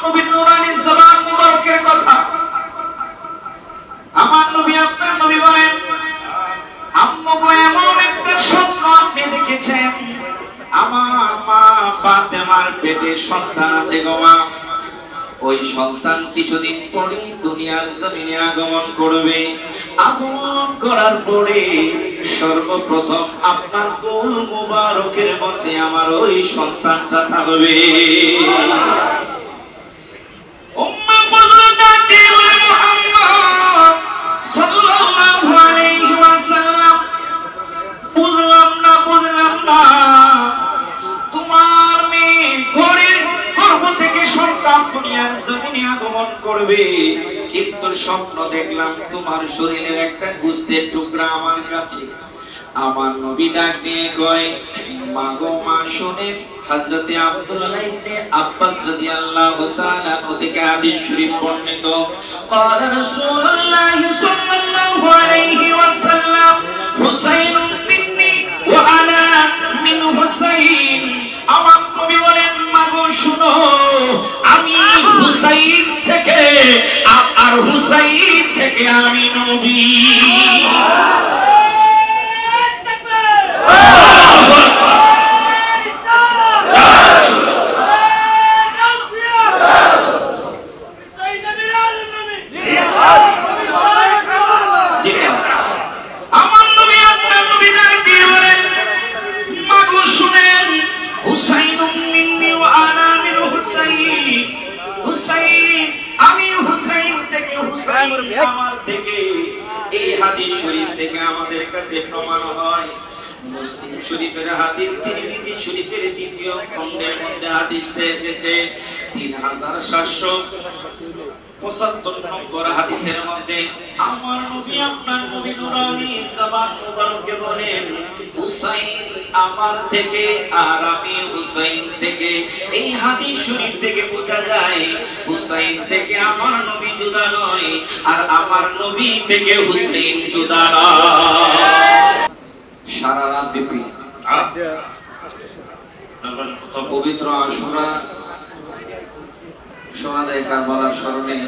নবীর নুরানি জবান মুবারকের কথা। আমার নবী আপনার নবী বলেন, আম্মু গো এমন একটা স্বপ্ন আপনি দেখেছেন, আমার মা ফাতেমার পেটে সন্তান আছে গো মা, ওই সন্তান কিছুদিন পরে দুনিয়ার জমিনে আগমন করবে। আগমন করার পরে সর্বপ্রথম আপনার কোল মুবারকের মধ্যে আমার ওই সন্তানটা থাকবে। উম্মে ফজল ডাকে বলে, মুহাম্মদ সাল্লাল্লাহু আলাইহি ওয়াসাল্লাম, বুঝলাম না তোমার মেয়ে ঘরের গর্ভ থেকে সন্তান দুনিয়ার জমিনে আগমন করবে, কিন্তু স্বপ্ন দেখলাম তোমার শরীরের একটা গোশতের টুকরা আমার কাছে। আমার নবী ডাক দিয়ে কয়, মা গো মা শুনেন, হযরতে আব্দুল্লাহ ইবনে আব্বাস রাদিয়াল্লাহু তাআলা থেকে হাদিস শরীফ বর্ণিত, قال رسول الله صلى الله عليه وسلم হুসাইন মিন্নি ওয়া আনা মিন হুসাইন। আমার নবী বলেন, মা গো শুনো, আমি হুসাইন থেকে আর হুসাইন থেকে আমি নবী। আমার থেকে এই হাদিস শরীফ থেকে আমাদের কাছে প্রমাণ হয়, মুসলিম শরীফের হাদিস, তিরমিজি শরীফের দ্বিতীয় খণ্ডের মধ্যে হাদিসটা এসেছে 3775 নম্বর হাদিসের মধ্যে। আমার নবী আপনার নবী নুরানি জবান মুবারকে বলেন, হুসাইন আমার থেকে আর আমি হুসাইন থেকে। এই হাদিস শরীফ থেকে বোঝা যায় হুসাইন থেকে আমার নবী জুদা নয়, আর আমার নবী থেকে হুসাইন জুদা নয়। সারা রাত ব্যাপী পবিত্র আশুরা সোহাদায়ে কারবালার স্মরণে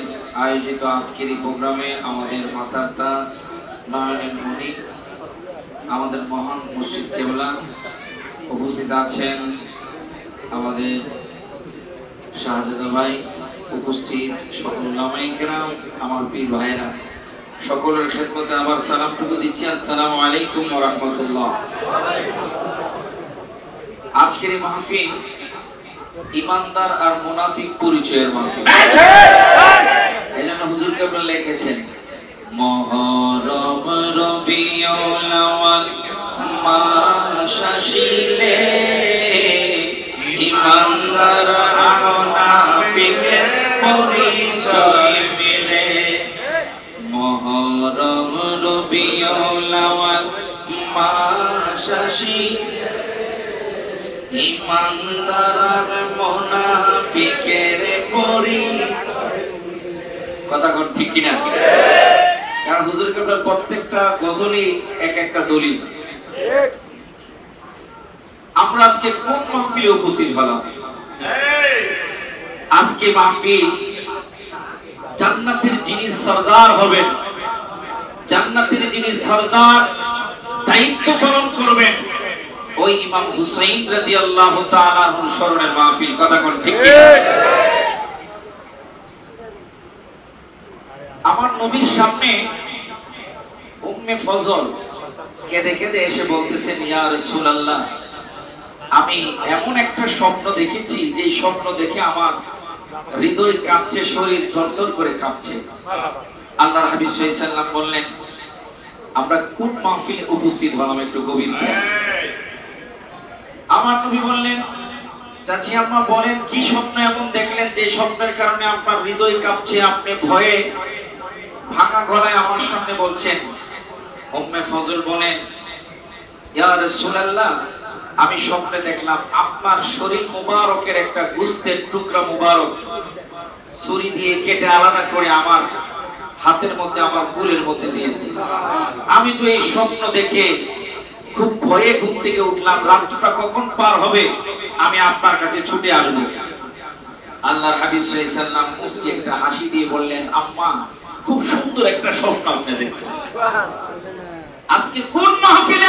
আয়োজিত আজকের এই প্রোগ্রামে আমাদের মাতার তাজ নয়নের মণি, আমাদের মহান মুর্শিদ কেবলা উপস্থিত আছেন, আমাদের শাহজাদা ভাই উপস্থিত, সকল উলামায়ে কেরাম, আমার পীর ভাইরা, সকলের খেদমতে আবার সালামটুকু দিচ্ছি, আসসালামু আলাইকুম ওয়া রাহমাতুল্লাহ। আজকের এই মাহফিল ইমানদার আর মুনাফিক পরিচয়ের মাহফিল। এজন্য হুজুর কেবলা লিখেছেন, মুহররম রবিউল আউয়াল মাস আসিলে ইমানদার আর মুনাফিকের পরিচয় মিলে। মুহররম রবিউল আউয়াল মাস আসিলে ইমানদার আর মুনাফিকের পরিচয়। কথা কোন ঠিক কিনা? কারণ হুজুর কেবলা প্রত্যেকটা গজলই এক একটা দলিল। আমরা আজকে কোন মাহফিলে উপস্থিত হলাম? আজকে মাহফিল জান্নাতের যিনি সরদার হবেন, জান্নাতের যিনি সরদার দায়িত্ব পালন করবেন, ওই ইমাম হুসাইন রাদিয়াল্লাহু তাআলা আনহুর স্মরণের মাহফিল। কথা কোন ঠিক কি? আমার নবীর সামনে উম্মে ফজল কেঁদে কেঁদে এসে বলতেছেন, ইয়া রাসূলুল্লাহ, আমি এমন একটা স্বপ্ন দেখেছি যে স্বপ্ন দেখে আমার হৃদয় কাঁপছে, শরীর থরথর করে কাঁপছে। আল্লাহর হাবিব সাল্লাল্লাহু আলাইহি ওয়াসাল্লাম বললেন, আমরা কোন মাহফিলে উপস্থিত হলাম একটু গভীর খেয়াল। আমার নবী বললেন, চাচি আম্মা বলেন কি স্বপ্ন এমন দেখলেন যে স্বপ্নের কারণে আপনার হৃদয় কাঁপছে, আপনি ভয়ে ভাঙা গলায় আমার সামনে বলছেন? উম্মে ফজল বলেন, ইয়া রাসূলুল্লাহ, আমি স্বপ্নে দেখলাম আপনার শরীর মুবারকের একটা গোশতের টুকরা মুবারক ছুরি দিয়ে কেটে আলাদা করে আমার হাতের মধ্যে, আমার কোলের মধ্যে দিয়েছি। আমি তো এই স্বপ্ন দেখে খুব ভয়ে ঘুম থেকে উঠলাম, রাতটা কখন পার হবে আমি আপনার কাছে ছুটে আসবো। আল্লাহর হাবিব সাল্লাল্লাহু আলাইহি সাল্লাম মুস্কি একটা হাসি দিয়ে বললেন, আম্মা খুব সুন্দর একটা স্বপ্ন আপনি দেখছেন। আজকে কোন মাহফিলে